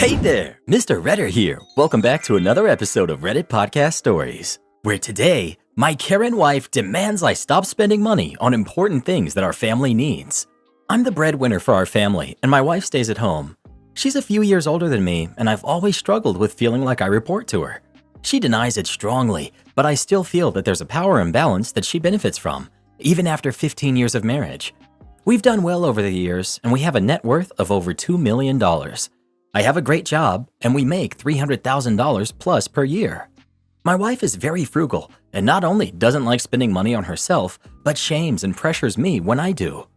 Hey there, Mr. Redder here. Welcome back to another episode of Reddit Podcast Stories, where today, my Karen wife demands I stop spending money on important things that our family needs. I'm the breadwinner for our family, and my wife stays at home. She's a few years older than me, and I've always struggled with feeling like I report to her. She denies it strongly, but I still feel that there's a power imbalance that she benefits from, even after 15 years of marriage. We've done well over the years, and we have a net worth of over $2 million. I have a great job, and we make $300,000 plus per year. My wife is very frugal and not only doesn't like spending money on herself, but shames and pressures me when I do.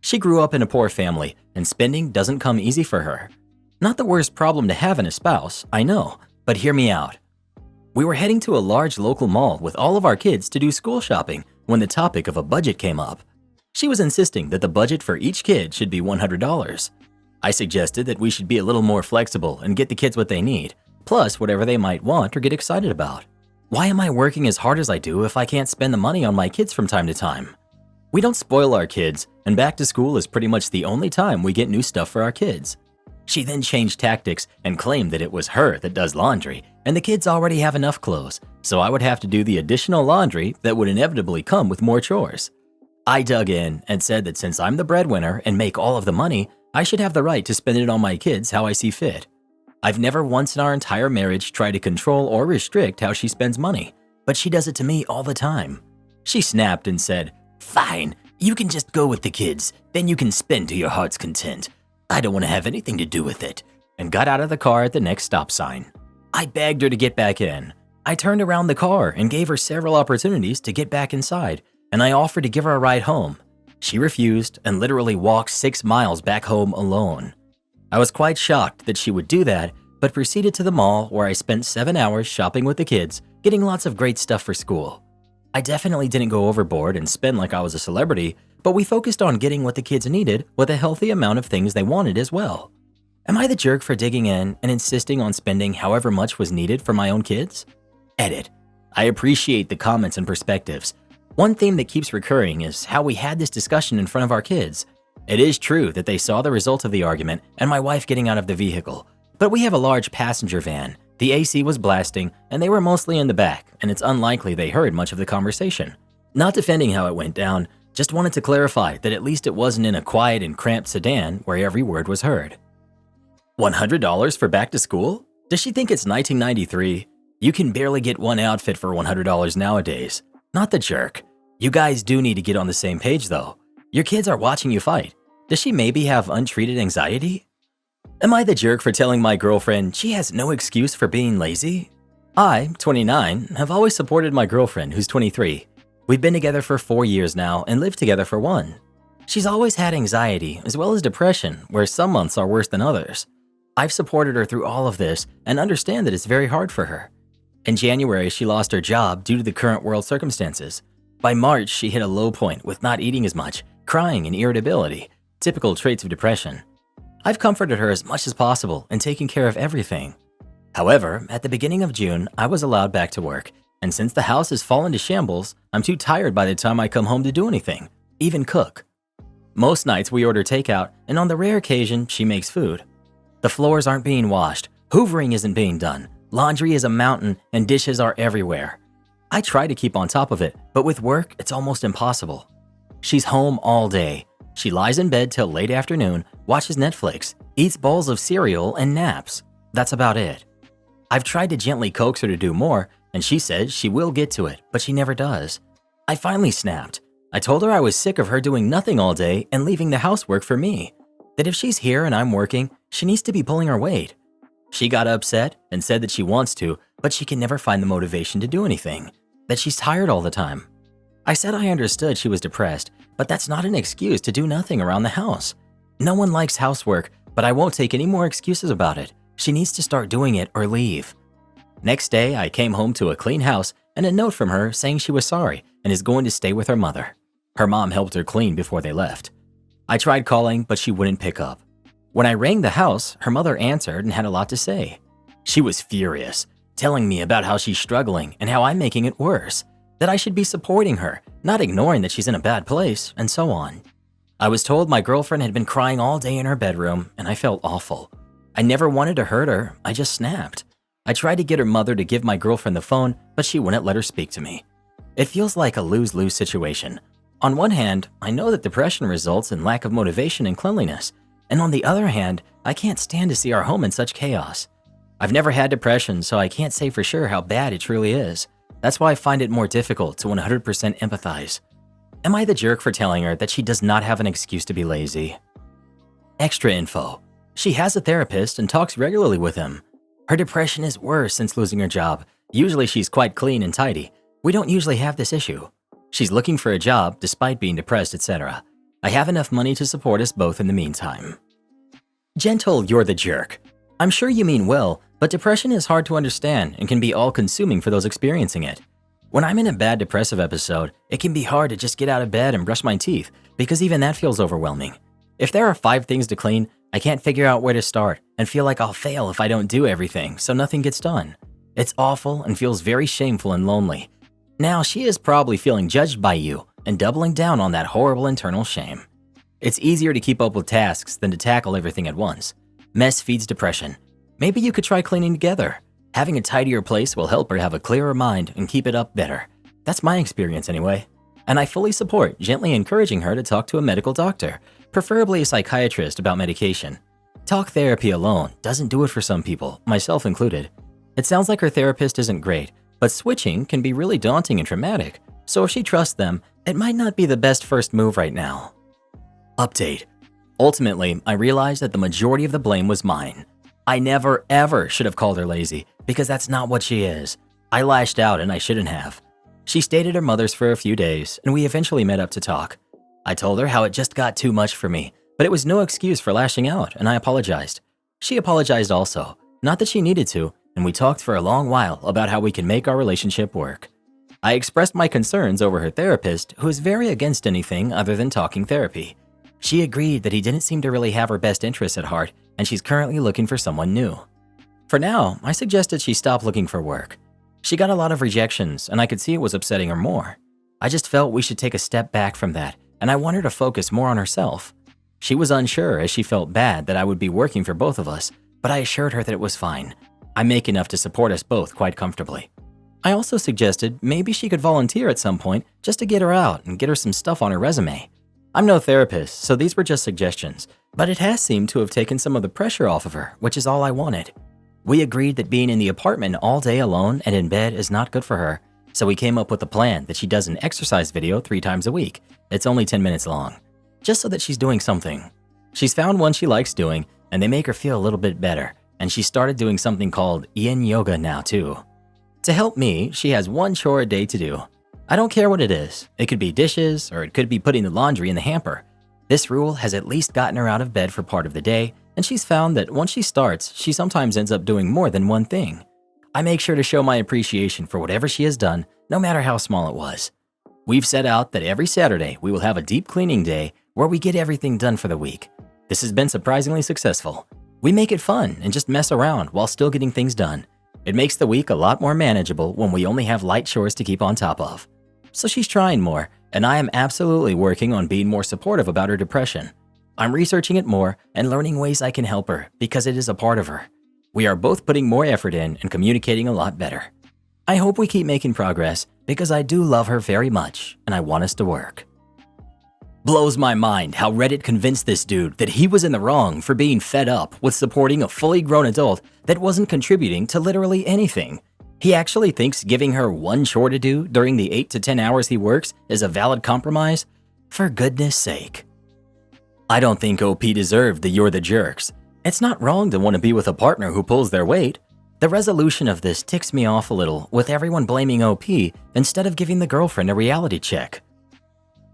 She grew up in a poor family, and spending doesn't come easy for her. Not the worst problem to have in a spouse, I know, but hear me out. We were heading to a large local mall with all of our kids to do school shopping when the topic of a budget came up. She was insisting that the budget for each kid should be $100. I suggested that we should be a little more flexible and get the kids what they need, plus whatever they might want or get excited about. Why am I working as hard as I do if I can't spend the money on my kids from time to time? We don't spoil our kids, and back to school is pretty much the only time we get new stuff for our kids. She then changed tactics and claimed that it was her that does laundry, and the kids already have enough clothes, so I would have to do the additional laundry that would inevitably come with more chores. I dug in and said that since I'm the breadwinner and make all of the money, I should have the right to spend it on my kids how I see fit. I've never once in our entire marriage tried to control or restrict how she spends money, but she does it to me all the time. She snapped and said, "Fine, you can just go with the kids, then you can spend to your heart's content. I don't want to have anything to do with it," and got out of the car at the next stop sign. I begged her to get back in. I turned around the car and gave her several opportunities to get back inside, and I offered to give her a ride home. She refused and literally walked 6 miles back home alone. I was quite shocked that she would do that, but proceeded to the mall where I spent 7 hours shopping with the kids, getting lots of great stuff for school. I definitely didn't go overboard and spend like I was a celebrity, but we focused on getting what the kids needed with a healthy amount of things they wanted as well. Am I the jerk for digging in and insisting on spending however much was needed for my own kids? Edit. I appreciate the comments and perspectives. One theme that keeps recurring is how we had this discussion in front of our kids. It is true that they saw the result of the argument and my wife getting out of the vehicle, but we have a large passenger van. The AC was blasting and they were mostly in the back, and it's unlikely they heard much of the conversation. Not defending how it went down, just wanted to clarify that at least it wasn't in a quiet and cramped sedan where every word was heard. $100 for back to school? Does she think it's 1993? You can barely get one outfit for $100 nowadays. Not the jerk. You guys do need to get on the same page though. Your kids are watching you fight. Does she maybe have untreated anxiety? Am I the jerk for telling my girlfriend she has no excuse for being lazy? I, 29, have always supported my girlfriend who's 23. We've been together for 4 years now and lived together for 1. She's always had anxiety as well as depression, where some months are worse than others. I've supported her through all of this and understand that it's very hard for her. In January, she lost her job due to the current world circumstances. By March, she hit a low point with not eating as much, crying, and irritability, typical traits of depression. I've comforted her as much as possible and taken care of everything. However, at the beginning of June, I was allowed back to work, and since the house has fallen to shambles, I'm too tired by the time I come home to do anything, even cook. Most nights we order takeout, and on the rare occasion, she makes food. The floors aren't being washed, hoovering isn't being done, laundry is a mountain, and dishes are everywhere. I try to keep on top of it, but with work, it's almost impossible. She's home all day. She lies in bed till late afternoon, watches Netflix, eats bowls of cereal, and naps. That's about it. I've tried to gently coax her to do more, and she says she will get to it, but she never does. I finally snapped. I told her I was sick of her doing nothing all day and leaving the housework for me. That if she's here and I'm working, she needs to be pulling her weight. She got upset and said that she wants to, but she can never find the motivation to do anything, that she's tired all the time. I said I understood she was depressed, but that's not an excuse to do nothing around the house. No one likes housework, but I won't take any more excuses about it. She needs to start doing it or leave. Next day, I came home to a clean house and a note from her saying she was sorry and is going to stay with her mother. Her mom helped her clean before they left. I tried calling, but she wouldn't pick up. When I rang the house, her mother answered and had a lot to say. She was furious, telling me about how she's struggling and how I'm making it worse, that I should be supporting her, not ignoring that she's in a bad place, and so on. I was told my girlfriend had been crying all day in her bedroom, and I felt awful. I never wanted to hurt her, I just snapped. I tried to get her mother to give my girlfriend the phone, but she wouldn't let her speak to me. It feels like a lose-lose situation. On one hand, I know that depression results in lack of motivation and cleanliness, and on the other hand, I can't stand to see our home in such chaos. I've never had depression, so I can't say for sure how bad it truly is. That's why I find it more difficult to 100% empathize. Am I the jerk for telling her that she does not have an excuse to be lazy? Extra info. She has a therapist and talks regularly with him. Her depression is worse since losing her job. Usually she's quite clean and tidy. We don't usually have this issue. She's looking for a job despite being depressed, etc. I have enough money to support us both in the meantime. Gentle, you're the jerk. I'm sure you mean well, but depression is hard to understand and can be all-consuming for those experiencing it. When I'm in a bad depressive episode, it can be hard to just get out of bed and brush my teeth because even that feels overwhelming. If there are 5 things to clean, I can't figure out where to start and feel like I'll fail if I don't do everything, so nothing gets done. It's awful and feels very shameful and lonely. Now, she is probably feeling judged by you and doubling down on that horrible internal shame. It's easier to keep up with tasks than to tackle everything at once. Mess feeds depression. Maybe you could try cleaning together. Having a tidier place will help her have a clearer mind and keep it up better. That's my experience anyway. And I fully support gently encouraging her to talk to a medical doctor, preferably a psychiatrist, about medication. Talk therapy alone doesn't do it for some people, myself included. It sounds like her therapist isn't great, but switching can be really daunting and traumatic, so if she trusts them, it might not be the best first move right now. Update. Ultimately, I realized that the majority of the blame was mine. I never ever should have called her lazy, because that's not what she is. I lashed out and I shouldn't have. She stayed at her mother's for a few days, and we eventually met up to talk. I told her how it just got too much for me, but it was no excuse for lashing out, and I apologized. She apologized also, not that she needed to, and we talked for a long while about how we can make our relationship work. I expressed my concerns over her therapist, who is very against anything other than talking therapy. She agreed that he didn't seem to really have her best interests at heart, and she's currently looking for someone new. For now, I suggested she stop looking for work. She got a lot of rejections, and I could see it was upsetting her more. I just felt we should take a step back from that, and I want her to focus more on herself. She was unsure as she felt bad that I would be working for both of us, but I assured her that it was fine. I make enough to support us both quite comfortably. I also suggested maybe she could volunteer at some point just to get her out and get her some stuff on her resume. I'm no therapist, so these were just suggestions, but it has seemed to have taken some of the pressure off of her, which is all I wanted. We agreed that being in the apartment all day alone and in bed is not good for her, so we came up with a plan that she does an exercise video 3 times a week. It's only 10 minutes long, just so that she's doing something. She's found one she likes doing, and they make her feel a little bit better, and she started doing something called yin yoga now too. To help me, she has 1 chore a day to do. I don't care what it is. It could be dishes, or it could be putting the laundry in the hamper. This rule has at least gotten her out of bed for part of the day, and she's found that once she starts, she sometimes ends up doing more than one thing. I make sure to show my appreciation for whatever she has done, no matter how small it was. We've set out that every Saturday we will have a deep cleaning day where we get everything done for the week. This has been surprisingly successful. We make it fun and just mess around while still getting things done. It makes the week a lot more manageable when we only have light chores to keep on top of. So she's trying more, and I am absolutely working on being more supportive about her depression. I'm researching it more and learning ways I can help her because it is a part of her. We are both putting more effort in and communicating a lot better. I hope we keep making progress because I do love her very much and I want us to work. Blows my mind how Reddit convinced this dude that he was in the wrong for being fed up with supporting a fully grown adult that wasn't contributing to literally anything. He actually thinks giving her 1 chore to do during the 8 to 10 hours he works is a valid compromise? For goodness sake. I don't think OP deserved the "you're the jerks." It's not wrong to want to be with a partner who pulls their weight. The resolution of this ticks me off a little, with everyone blaming OP instead of giving the girlfriend a reality check.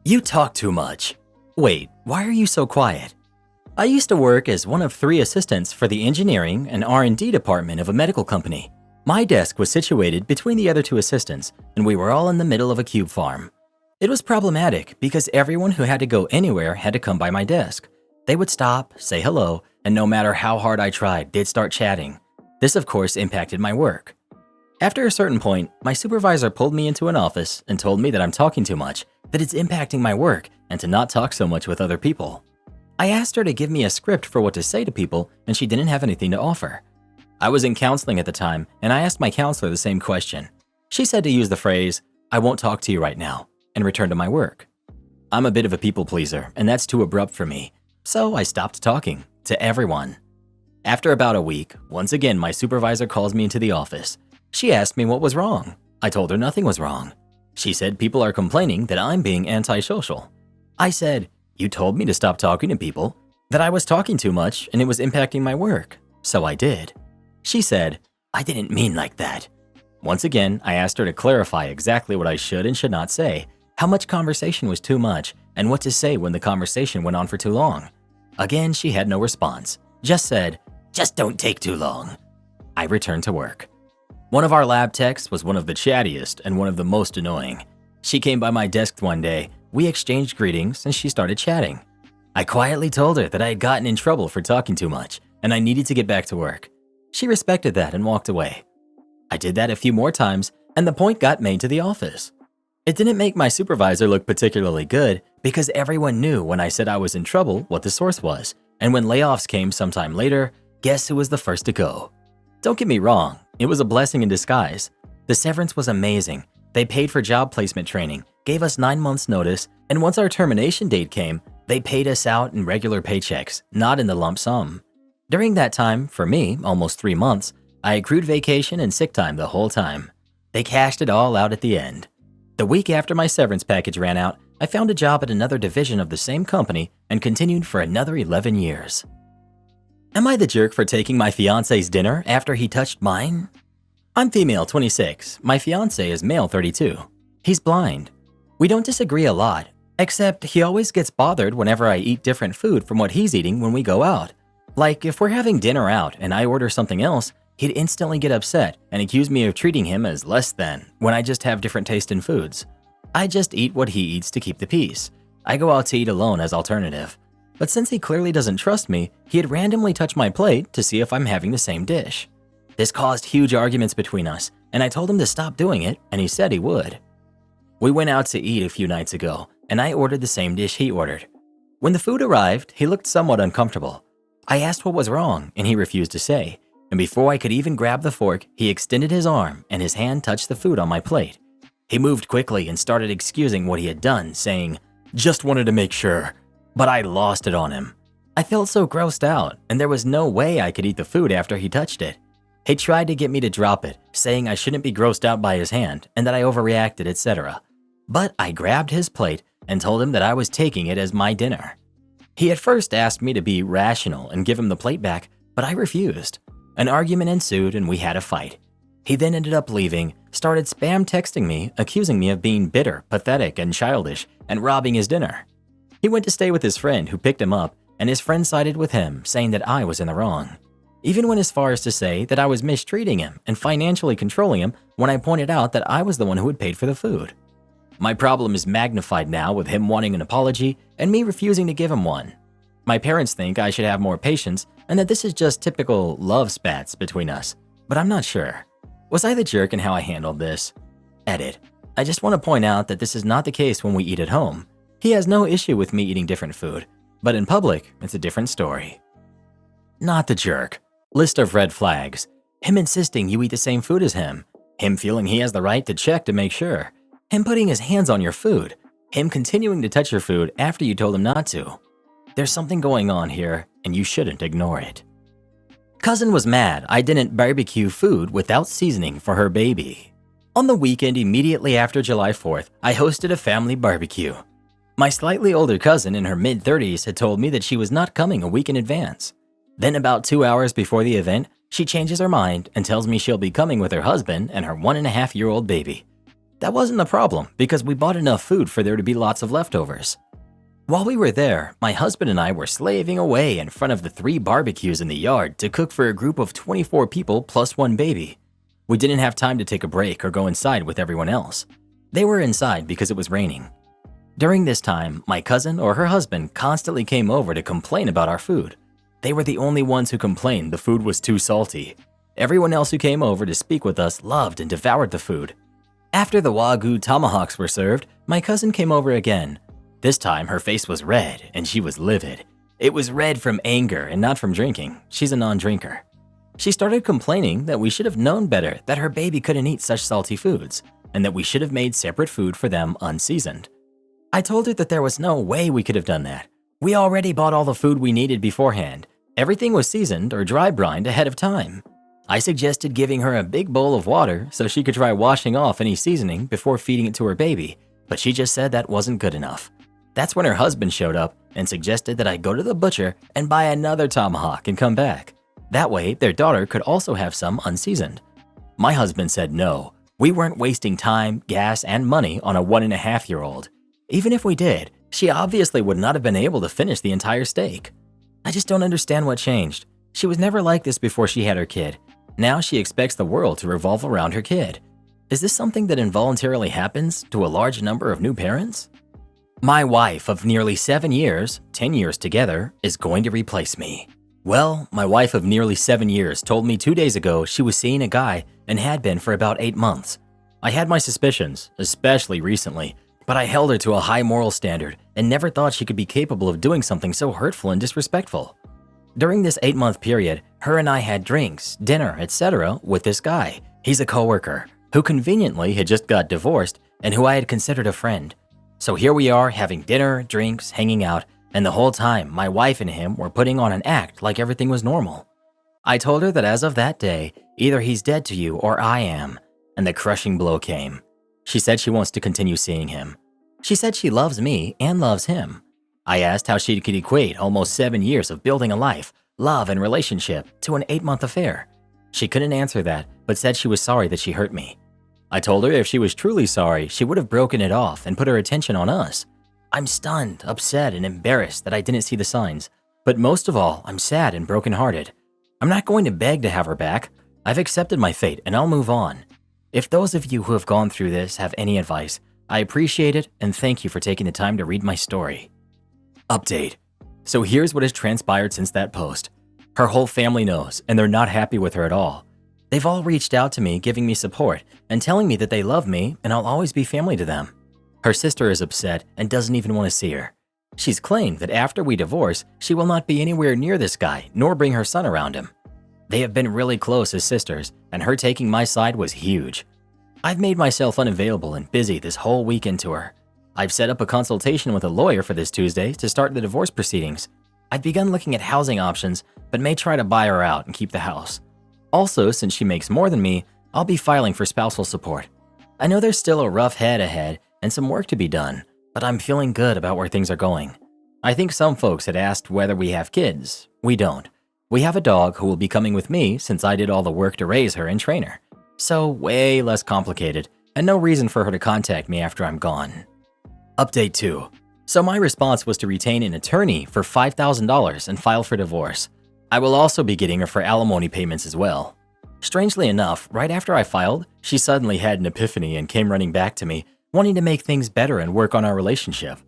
You talk too much. Wait, why are you so quiet? I used to work as one of 3 assistants for the engineering and R&D department of a medical company. My desk was situated between the other 2 assistants, and we were all in the middle of a cube farm. It was problematic because everyone who had to go anywhere had to come by my desk. They would stop, say hello, and no matter how hard I tried, they'd start chatting. This, of course, impacted my work. After a certain point, my supervisor pulled me into an office and told me that I'm talking too much, that it's impacting my work, and to not talk so much with other people. I asked her to give me a script for what to say to people, and she didn't have anything to offer. I was in counseling at the time, and I asked my counselor the same question. She said to use the phrase, "I won't talk to you right now," and return to my work. I'm a bit of a people pleaser, and that's too abrupt for me, so I stopped talking to everyone. After about a week, once again my supervisor calls me into the office. She asked me what was wrong. I told her nothing was wrong. She said people are complaining that I'm being antisocial. I said, "You told me to stop talking to people, that I was talking too much and it was impacting my work, so I did." She said, "I didn't mean like that." Once again, I asked her to clarify exactly what I should and should not say, how much conversation was too much, and what to say when the conversation went on for too long. Again, she had no response, just said, "Just don't take too long." I returned to work. One of our lab techs was one of the chattiest and one of the most annoying. She came by my desk one day, we exchanged greetings, and she started chatting. I quietly told her that I had gotten in trouble for talking too much, and I needed to get back to work. She respected that and walked away. I did that a few more times, and the point got made to the office. It didn't make my supervisor look particularly good because everyone knew when I said I was in trouble what the source was, and when layoffs came sometime later, guess who was the first to go? Don't get me wrong, it was a blessing in disguise. The severance was amazing. They paid for job placement training, gave us 9 months notice, and once our termination date came, they paid us out in regular paychecks, not in the lump sum. During that time, for me, almost 3 months, I accrued vacation and sick time the whole time. They cashed it all out at the end. The week after my severance package ran out, I found a job at another division of the same company and continued for another 11 years. Am I the jerk for taking my fiance's dinner after he touched mine? I'm female 26, my fiance is male 32. He's blind. We don't disagree a lot, except he always gets bothered whenever I eat different food from what he's eating when we go out. Like if we're having dinner out and I order something else, he'd instantly get upset and accuse me of treating him as less than when I just have different taste in foods. I just eat what he eats to keep the peace. I go out to eat alone as alternative. But since he clearly doesn't trust me, he'd randomly touch my plate to see if I'm having the same dish. This caused huge arguments between us, and I told him to stop doing it, and he said he would. We went out to eat a few nights ago, and I ordered the same dish he ordered. When the food arrived, he looked somewhat uncomfortable. I asked what was wrong, and he refused to say. And before I could even grab the fork, he extended his arm and his hand touched the food on my plate. He moved quickly and started excusing what he had done, saying, "Just wanted to make sure." But I lost it on him. I felt so grossed out, and there was no way I could eat the food after he touched it. He tried to get me to drop it, saying I shouldn't be grossed out by his hand and that I overreacted, etc. But I grabbed his plate and told him that I was taking it as my dinner. He at first asked me to be rational and give him the plate back, but I refused. An argument ensued and we had a fight. He then ended up leaving, started spam texting me, accusing me of being bitter, pathetic, and childish, and robbing his dinner. He went to stay with his friend who picked him up, and his friend sided with him, saying that I was in the wrong. Even went as far as to say that I was mistreating him and financially controlling him when I pointed out that I was the one who had paid for the food. My problem is magnified now with him wanting an apology and me refusing to give him one. My parents think I should have more patience and that this is just typical love spats between us, but I'm not sure. Was I the jerk in how I handled this? Edit. I just want to point out that this is not the case when we eat at home. He has no issue with me eating different food, but in public, it's a different story. Not the jerk. List of red flags. Him insisting you eat the same food as him. Him feeling he has the right to check to make sure. Him putting his hands on your food. Him continuing to touch your food after you told him not to. There's something going on here, and you shouldn't ignore it. Cousin was mad I didn't barbecue food without seasoning for her baby. On the weekend immediately after July 4th, I hosted a family barbecue. My slightly older cousin in her mid-30s had told me that she was not coming a week in advance. Then about 2 hours before the event, she changes her mind and tells me she'll be coming with her husband and her 1.5-year-old baby. That wasn't the problem because we bought enough food for there to be lots of leftovers. While we were there, my husband and I were slaving away in front of the 3 barbecues in the yard to cook for a group of 24 people plus 1 baby. We didn't have time to take a break or go inside with everyone else. They were inside because it was raining. During this time, my cousin or her husband constantly came over to complain about our food. They were the only ones who complained the food was too salty. Everyone else who came over to speak with us loved and devoured the food. After the Wagyu tomahawks were served, my cousin came over again. This time her face was red and she was livid. It was red from anger and not from drinking. She's a non-drinker. She started complaining that we should have known better that her baby couldn't eat such salty foods, and that we should have made separate food for them unseasoned. I told her that there was no way we could have done that. We already bought all the food we needed beforehand. Everything was seasoned or dry brined ahead of time. I suggested giving her a big bowl of water so she could try washing off any seasoning before feeding it to her baby, but she just said that wasn't good enough. That's when her husband showed up and suggested that I go to the butcher and buy another tomahawk and come back. That way, their daughter could also have some unseasoned. My husband said no. We weren't wasting time, gas, and money on a 1.5-year-old. Even if we did, she obviously would not have been able to finish the entire steak. I just don't understand what changed. She was never like this before she had her kid. Now she expects the world to revolve around her kid. Is this something that involuntarily happens to a large number of new parents? My wife of nearly 7 years, 10 years together, is going to replace me. Well, my wife of nearly 7 years told me 2 days ago she was seeing a guy and had been for about 8 months. I had my suspicions, especially recently, but I held her to a high moral standard and never thought she could be capable of doing something so hurtful and disrespectful. During this 8-month period, her and I had drinks, dinner, etc. with this guy. He's a coworker who conveniently had just got divorced and who I had considered a friend. So here we are having dinner, drinks, hanging out, and the whole time my wife and him were putting on an act like everything was normal. I told her that as of that day, either he's dead to you or I am, and the crushing blow came. She said she wants to continue seeing him. She said she loves me and loves him. I asked how she could equate almost 7 years of building a life, love, and relationship to an 8-month affair. She couldn't answer that, but said she was sorry that she hurt me. I told her if she was truly sorry, she would have broken it off and put her attention on us. I'm stunned, upset, and embarrassed that I didn't see the signs. But most of all, I'm sad and brokenhearted. I'm not going to beg to have her back. I've accepted my fate and I'll move on. If those of you who have gone through this have any advice, I appreciate it and thank you for taking the time to read my story. Update. So here's what has transpired since that post. Her whole family knows and they're not happy with her at all. They've all reached out to me giving me support and telling me that they love me and I'll always be family to them. Her sister is upset and doesn't even want to see her. She's claimed that after we divorce, she will not be anywhere near this guy nor bring her son around him. They have been really close as sisters, and her taking my side was huge. I've made myself unavailable and busy this whole weekend to her. I've set up a consultation with a lawyer for this Tuesday to start the divorce proceedings. I've begun looking at housing options, but may try to buy her out and keep the house. Also, since she makes more than me, I'll be filing for spousal support. I know there's still a rough head ahead and some work to be done, but I'm feeling good about where things are going. I think some folks had asked whether we have kids. We don't. We have a dog who will be coming with me since I did all the work to raise her and train her. So way less complicated and no reason for her to contact me after I'm gone. Update 2. So my response was to retain an attorney for $5,000 and file for divorce. I will also be getting her for alimony payments as well. Strangely enough, right after I filed, she suddenly had an epiphany and came running back to me, wanting to make things better and work on our relationship.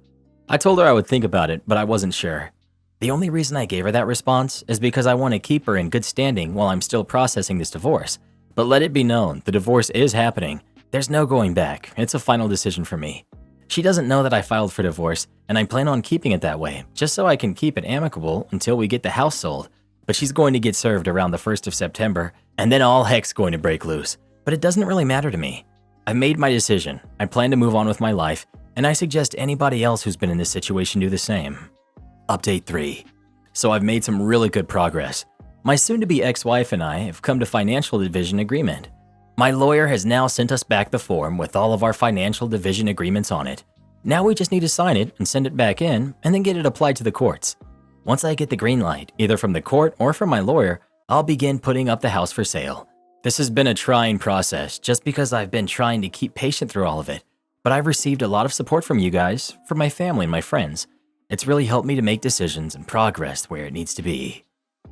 I told her I would think about it, but I wasn't sure. The only reason I gave her that response is because I want to keep her in good standing while I'm still processing this divorce. But let it be known, the divorce is happening. There's no going back. It's a final decision for me. She doesn't know that I filed for divorce, and I plan on keeping it that way, just so I can keep it amicable until we get the house sold. But she's going to get served around the 1st of September, and then all heck's going to break loose. But it doesn't really matter to me. I've made my decision. I plan to move on with my life, and I suggest anybody else who's been in this situation do the same. Update 3. So I've made some really good progress. My soon-to-be ex-wife and I have come to financial division agreement. My lawyer has now sent us back the form with all of our financial division agreements on it. Now we just need to sign it and send it back in and then get it applied to the courts. Once I get the green light, either from the court or from my lawyer, I'll begin putting up the house for sale. This has been a trying process just because I've been trying to keep patient through all of it, but I've received a lot of support from you guys, from my family and my friends. It's really helped me to make decisions and progress where it needs to be.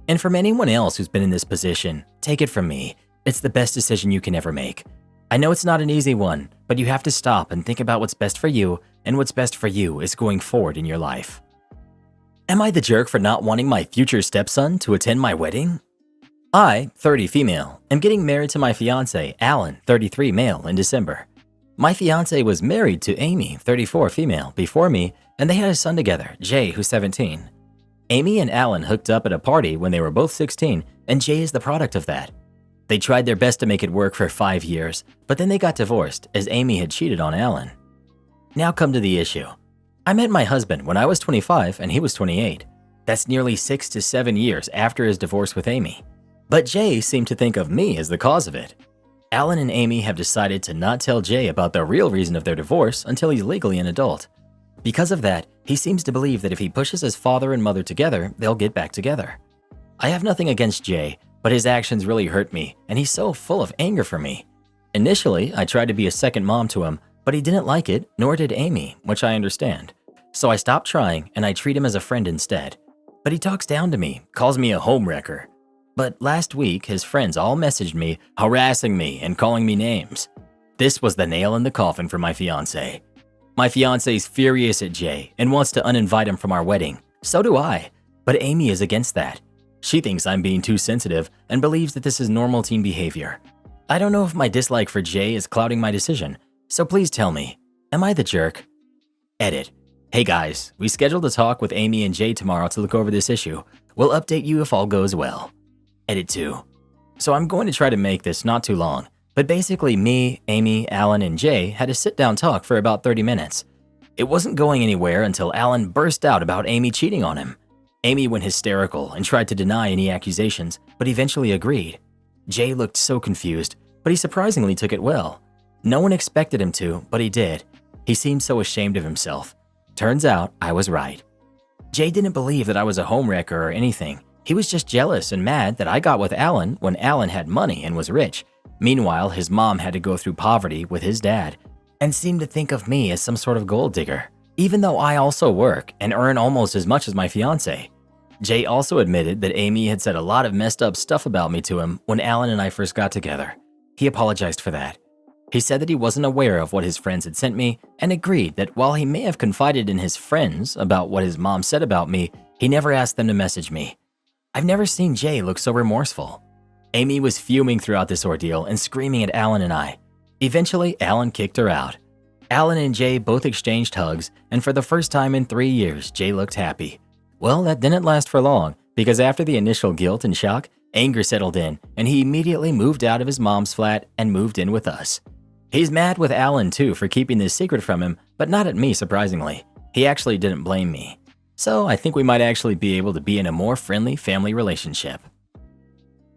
And from anyone else who's been in this position, take it from me, it's the best decision you can ever make. I know it's not an easy one, but you have to stop and think about what's best for you, and what's best for you is going forward in your life. Am I the jerk for not wanting my future stepson to attend my wedding? I, 30 female, am getting married to my fiance, Alan, 33 male, in December. My fiance was married to Amy, 34 female, before me, and they had a son together, Jay, who's 17. Amy and Alan hooked up at a party when they were both 16, and Jay is the product of that. They tried their best to make it work for 5 years, but then they got divorced as Amy had cheated on Alan. Now come to the issue. I met my husband when I was 25 and he was 28. That's nearly 6 to 7 years after his divorce with Amy. But Jay seemed to think of me as the cause of it. Alan and Amy have decided to not tell Jay about the real reason of their divorce until he's legally an adult. Because of that, he seems to believe that if he pushes his father and mother together, they'll get back together. I have nothing against Jay, but his actions really hurt me, and he's so full of anger for me. Initially, I tried to be a second mom to him, but he didn't like it, nor did Amy, which I understand. So I stopped trying, and I treat him as a friend instead. But he talks down to me, calls me a homewrecker. But last week, his friends all messaged me, harassing me and calling me names. This was the nail in the coffin for my fiancé. My fiancé's furious at Jay and wants to uninvite him from our wedding. So do I, but Amy is against that. She thinks I'm being too sensitive and believes that this is normal teen behavior. I don't know if my dislike for Jay is clouding my decision, so please tell me, am I the jerk? Edit. Hey guys, we scheduled a talk with Amy and Jay tomorrow to look over this issue. We'll update you if all goes well. Edit 2. So I'm going to try to make this not too long, but basically me, Amy, Alan, and Jay had a sit-down talk for about 30 minutes. It wasn't going anywhere until Alan burst out about Amy cheating on him. Amy went hysterical and tried to deny any accusations, but eventually agreed. Jay looked so confused, but he surprisingly took it well. No one expected him to, but he did. He seemed so ashamed of himself. Turns out I was right. Jay didn't believe that I was a homewrecker or anything. He was just jealous and mad that I got with Alan when Alan had money and was rich. Meanwhile, his mom had to go through poverty with his dad and seemed to think of me as some sort of gold digger, even though I also work and earn almost as much as my fiancé. Jay also admitted that Amy had said a lot of messed up stuff about me to him when Alan and I first got together. He apologized for that. He said that he wasn't aware of what his friends had sent me and agreed that while he may have confided in his friends about what his mom said about me, he never asked them to message me. I've never seen Jay look so remorseful. Amy was fuming throughout this ordeal and screaming at Alan and I. Eventually, Alan kicked her out. Alan and Jay both exchanged hugs, and for the first time in 3 years, Jay looked happy. Well, that didn't last for long, because after the initial guilt and shock, anger settled in, and he immediately moved out of his mom's flat and moved in with us. He's mad with Alan too for keeping this secret from him, but not at me surprisingly. He actually didn't blame me. So I think we might actually be able to be in a more friendly family relationship.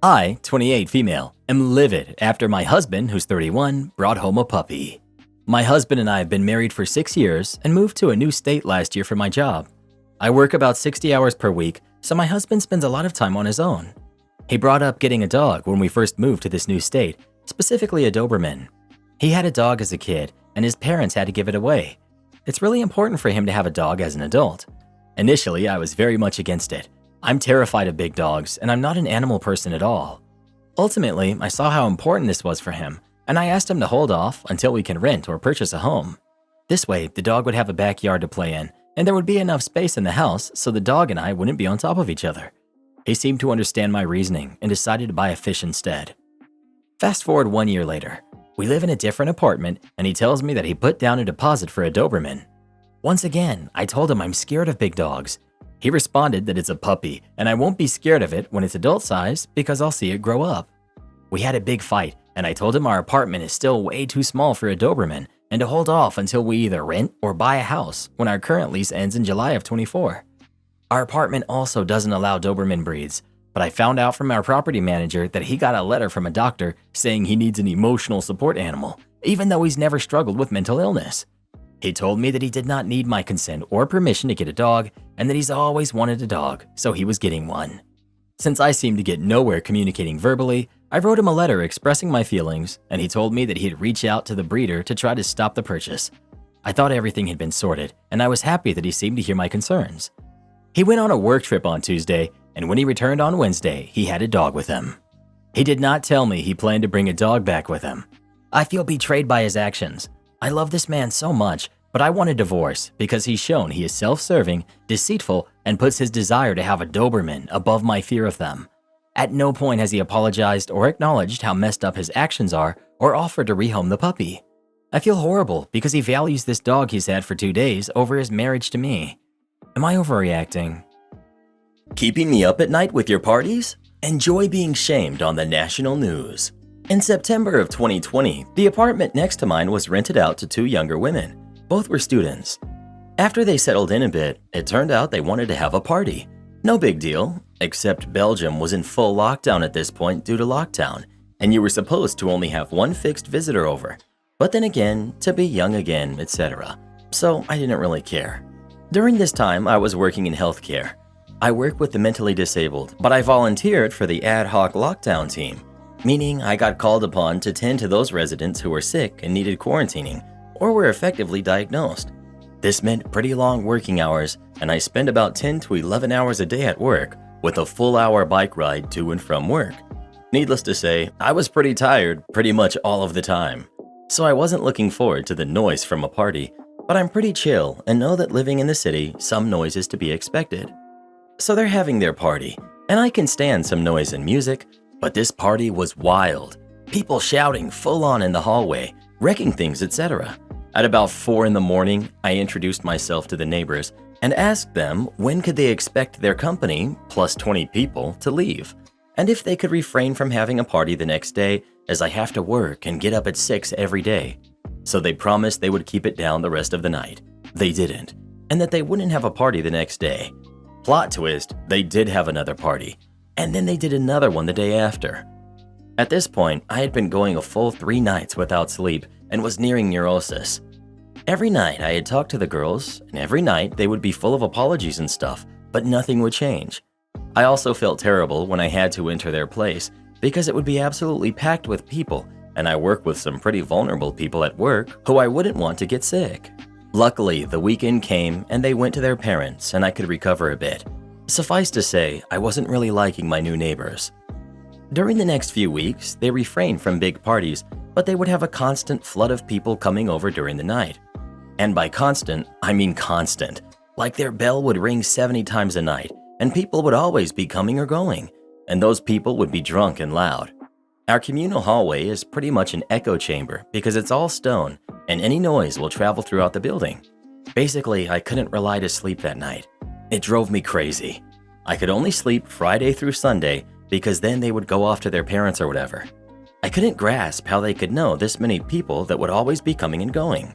I, 28 female, am livid after my husband, who's 31, brought home a puppy. My husband and I have been married for 6 years and moved to a new state last year for my job. I work about 60 hours per week, so my husband spends a lot of time on his own. He brought up getting a dog when we first moved to this new state, specifically a Doberman. He had a dog as a kid, and his parents had to give it away. It's really important for him to have a dog as an adult. Initially, I was very much against it. I'm terrified of big dogs, and I'm not an animal person at all. Ultimately, I saw how important this was for him, and I asked him to hold off until we can rent or purchase a home. This way, the dog would have a backyard to play in, and there would be enough space in the house so the dog and I wouldn't be on top of each other. He seemed to understand my reasoning and decided to buy a fish instead. Fast forward 1 year later. We live in a different apartment, and he tells me that he put down a deposit for a Doberman. Once again, I told him I'm scared of big dogs. He responded that it's a puppy, and I won't be scared of it when it's adult size because I'll see it grow up. We had a big fight, and I told him our apartment is still way too small for a Doberman and to hold off until we either rent or buy a house when our current lease ends in July of 24. Our apartment also doesn't allow Doberman breeds, but I found out from our property manager that he got a letter from a doctor saying he needs an emotional support animal, even though he's never struggled with mental illness. He told me that he did not need my consent or permission to get a dog and that he's always wanted a dog, so he was getting one. Since I seemed to get nowhere communicating verbally, I wrote him a letter expressing my feelings, and he told me that he'd reach out to the breeder to try to stop the purchase. I thought everything had been sorted, and I was happy that he seemed to hear my concerns. He went on a work trip on Tuesday, and when he returned on Wednesday, he had a dog with him. He did not tell me he planned to bring a dog back with him. I feel betrayed by his actions. I love this man so much, but I want a divorce because he's shown he is self-serving, deceitful, and puts his desire to have a Doberman above my fear of them. At no point has he apologized or acknowledged how messed up his actions are or offered to rehome the puppy. I feel horrible because he values this dog he's had for 2 days over his marriage to me. Am I overreacting? Keeping me up at night with your parties? Enjoy being shamed on the national news. In September of 2020, the apartment next to mine was rented out to two younger women. Both were students. After they settled in a bit, it turned out they wanted to have a party. No big deal, except Belgium was in full lockdown at this point due to lockdown, and you were supposed to only have one fixed visitor over. But then again, to be young again, etc. So I didn't really care. During this time, I was working in healthcare. I work with the mentally disabled, but I volunteered for the ad hoc lockdown team, meaning I got called upon to tend to those residents who were sick and needed quarantining, or were effectively diagnosed. This meant pretty long working hours, and I spent about 10 to 11 hours a day at work, with a full-hour bike ride to and from work. Needless to say, I was pretty tired pretty much all of the time. So I wasn't looking forward to the noise from a party, but I'm pretty chill and know that living in the city, some noise is to be expected. So they're having their party, and I can stand some noise and music, but this party was wild. People shouting full on in the hallway, wrecking things, etc. At about 4 in the morning, I introduced myself to the neighbors and asked them when could they expect their company, plus 20 people, to leave, and if they could refrain from having a party the next day, as I have to work and get up at 6 every day. So they promised they would keep it down the rest of the night. They didn't, and that they wouldn't have a party the next day. Plot twist, they did have another party, and then they did another one the day after. At this point, I had been going a full 3 nights without sleep and was nearing neurosis. Every night I had talked to the girls, and every night they would be full of apologies and stuff, but nothing would change. I also felt terrible when I had to enter their place because it would be absolutely packed with people, and I work with some pretty vulnerable people at work who I wouldn't want to get sick. Luckily, the weekend came and they went to their parents and I could recover a bit. Suffice to say, I wasn't really liking my new neighbors. During the next few weeks, they refrained from big parties, but they would have a constant flood of people coming over during the night. And by constant, I mean constant. Like their bell would ring 70 times a night, and people would always be coming or going, and those people would be drunk and loud. Our communal hallway is pretty much an echo chamber because it's all stone, and any noise will travel throughout the building. Basically, I couldn't rely to sleep that night. It drove me crazy. I could only sleep Friday through Sunday because then they would go off to their parents or whatever. I couldn't grasp how they could know this many people that would always be coming and going.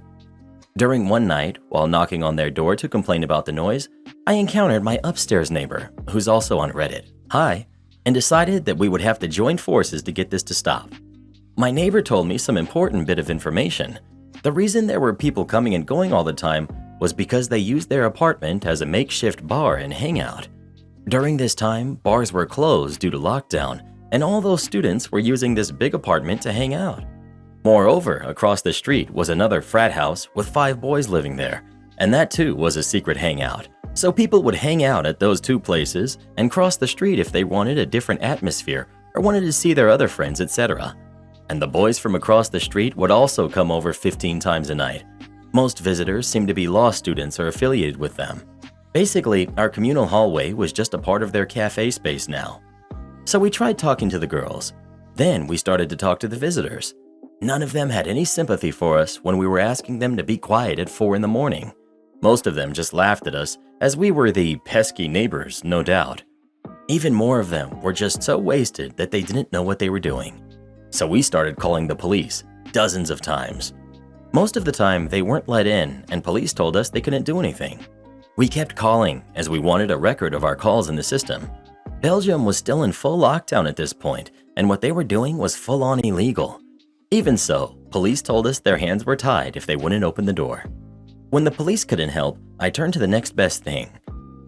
During one night, while knocking on their door to complain about the noise, I encountered my upstairs neighbor, who's also on Reddit, hi, and decided that we would have to join forces to get this to stop. My neighbor told me some important bit of information. The reason there were people coming and going all the time was because they used their apartment as a makeshift bar and hangout. During this time, bars were closed due to lockdown, and all those students were using this big apartment to hang out. Moreover, across the street was another frat house with 5 boys living there, and that too was a secret hangout. So people would hang out at those 2 places and cross the street if they wanted a different atmosphere or wanted to see their other friends, etc. And the boys from across the street would also come over 15 times a night. Most visitors seemed to be law students or affiliated with them. Basically, our communal hallway was just a part of their cafe space now. So we tried talking to the girls. Then we started to talk to the visitors. None of them had any sympathy for us when we were asking them to be quiet at 4 in the morning. Most of them just laughed at us, as we were the pesky neighbors, no doubt. Even more of them were just so wasted that they didn't know what they were doing. So we started calling the police, dozens of times. Most of the time, they weren't let in, and police told us they couldn't do anything. We kept calling, as we wanted a record of our calls in the system. Belgium was still in full lockdown at this point, and what they were doing was full-on illegal. Even so, police told us their hands were tied if they wouldn't open the door. When the police couldn't help, I turned to the next best thing.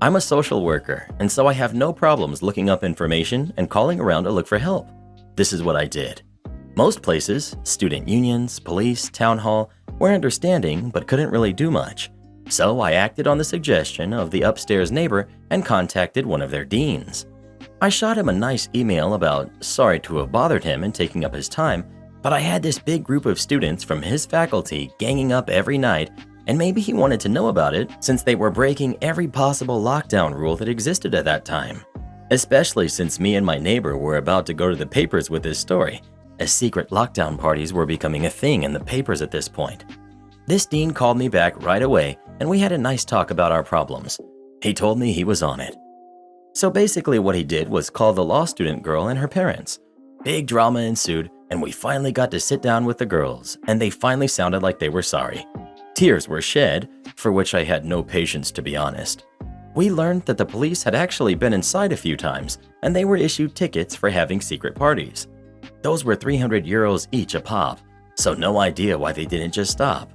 I'm a social worker, and so I have no problems looking up information and calling around to look for help. This is what I did. Most places, student unions, police, town hall, were understanding but couldn't really do much. So I acted on the suggestion of the upstairs neighbor and contacted one of their deans. I shot him a nice email about sorry to have bothered him and taking up his time, but I had this big group of students from his faculty ganging up every night, and maybe he wanted to know about it since they were breaking every possible lockdown rule that existed at that time. Especially since me and my neighbor were about to go to the papers with this story, as secret lockdown parties were becoming a thing in the papers at this point. This dean called me back right away, and we had a nice talk about our problems. He told me he was on it. So basically what he did was call the law student girl and her parents. Big drama ensued, and we finally got to sit down with the girls, and they finally sounded like they were sorry. Tears were shed, for which I had no patience, to be honest. We learned that the police had actually been inside a few times, and they were issued tickets for having secret parties. Those were 300 euros each a pop, so no idea why they didn't just stop.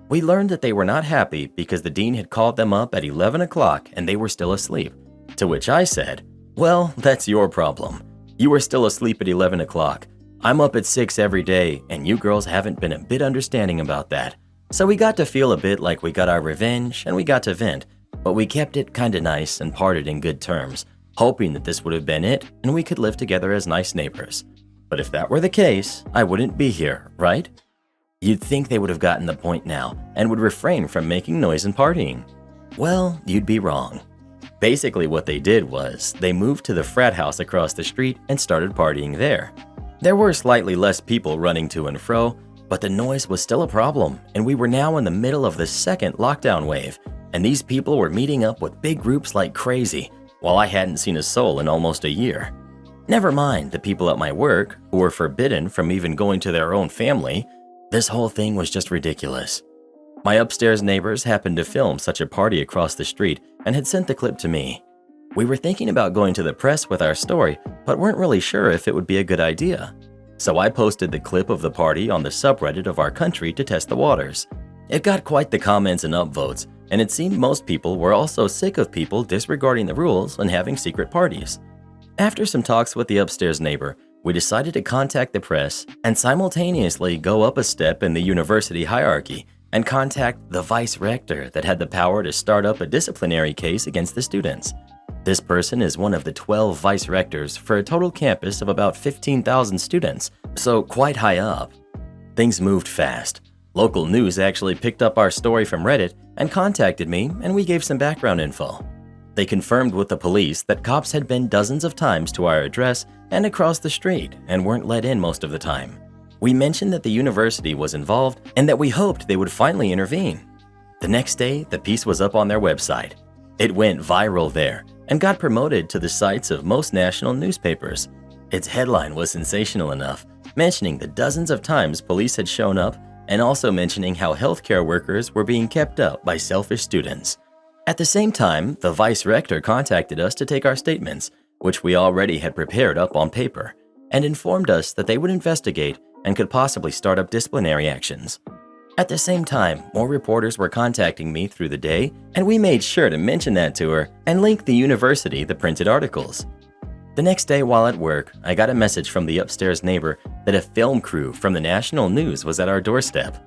We learned that they were not happy because the dean had called them up at 11 o'clock and they were still asleep. To which I said, "Well, that's your problem. You were still asleep at 11 o'clock. I'm up at 6 every day, and you girls haven't been a bit understanding about that." So we got to feel a bit like we got our revenge and we got to vent, but we kept it kinda nice and parted in good terms, hoping that this would have been it and we could live together as nice neighbors. But if that were the case, I wouldn't be here, right? You'd think they would have gotten the point now and would refrain from making noise and partying. Well, you'd be wrong. Basically what they did was, they moved to the frat house across the street and started partying there. There were slightly less people running to and fro, but the noise was still a problem, and we were now in the middle of the second lockdown wave, and these people were meeting up with big groups like crazy, while I hadn't seen a soul in almost a year. Never mind the people at my work, who were forbidden from even going to their own family. This whole thing was just ridiculous. My upstairs neighbors happened to film such a party across the street and had sent the clip to me. We were thinking about going to the press with our story, but weren't really sure if it would be a good idea. So I posted the clip of the party on the subreddit of our country to test the waters. It got quite the comments and upvotes, and it seemed most people were also sick of people disregarding the rules and having secret parties. After some talks with the upstairs neighbor, we decided to contact the press and simultaneously go up a step in the university hierarchy and contact the vice rector that had the power to start up a disciplinary case against the students. This person is one of the 12 vice rectors for a total campus of about 15,000 students, so quite high up. Things moved fast. Local news actually picked up our story from Reddit and contacted me, and we gave some background info. They confirmed with the police that cops had been dozens of times to our address and across the street and weren't let in most of the time. We mentioned that the university was involved and that we hoped they would finally intervene. The next day, the piece was up on their website. It went viral there and got promoted to the sites of most national newspapers. Its headline was sensational enough, mentioning the dozens of times police had shown up and also mentioning how healthcare workers were being kept up by selfish students. At the same time, the vice rector contacted us to take our statements, which we already had prepared up on paper, and informed us that they would investigate and could possibly start up disciplinary actions. At the same time, more reporters were contacting me through the day, and we made sure to mention that to her and link the university the printed articles. The next day while at work, I got a message from the upstairs neighbor that a film crew from the national news was at our doorstep.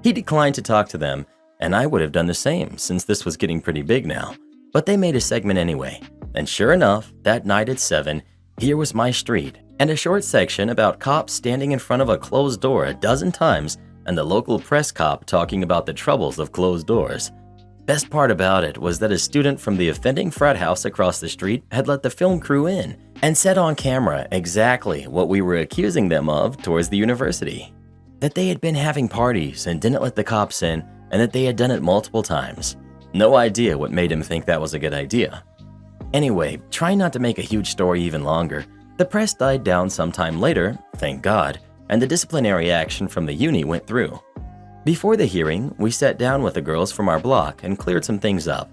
He declined to talk to them, and I would have done the same since this was getting pretty big now. But they made a segment anyway, and sure enough, that night at 7, here was my street, and a short section about cops standing in front of a closed door a dozen times and the local press cop talking about the troubles of closed doors. Best part about it was that a student from the offending frat house across the street had let the film crew in and said on camera exactly what we were accusing them of towards the university. That they had been having parties and didn't let the cops in, and that they had done it multiple times. No idea what made him think that was a good idea. Anyway, trying not to make a huge story even longer, the press died down sometime later, thank God, and the disciplinary action from the uni went through. Before the hearing, we sat down with the girls from our block and cleared some things up.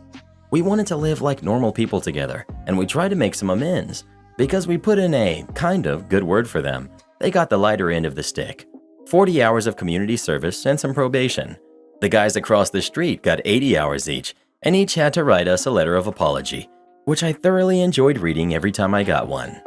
We wanted to live like normal people together, and we tried to make some amends. Because we put in a kind of good word for them, they got the lighter end of the stick. 40 hours of community service and some probation. The guys across the street got 80 hours each, and each had to write us a letter of apology, which I thoroughly enjoyed reading every time I got one.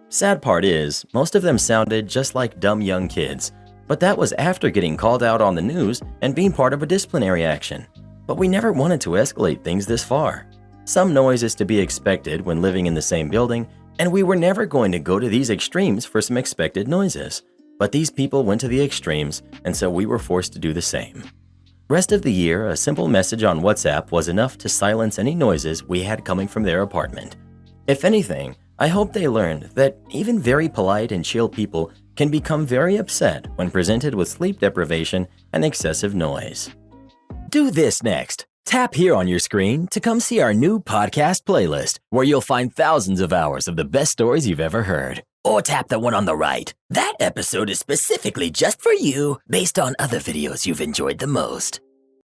Sad part is, most of them sounded just like dumb young kids, but that was after getting called out on the news and being part of a disciplinary action. But we never wanted to escalate things this far. Some noise is to be expected when living in the same building, and we were never going to go to these extremes for some expected noises. But these people went to the extremes, and so we were forced to do the same. Rest of the year, a simple message on WhatsApp was enough to silence any noises we had coming from their apartment. If anything, I hope they learned that even very polite and chill people can become very upset when presented with sleep deprivation and excessive noise. Do this next. Tap here on your screen to come see our new podcast playlist, where you'll find thousands of hours of the best stories you've ever heard. Or tap the one on the right. That episode is specifically just for you, based on other videos you've enjoyed the most.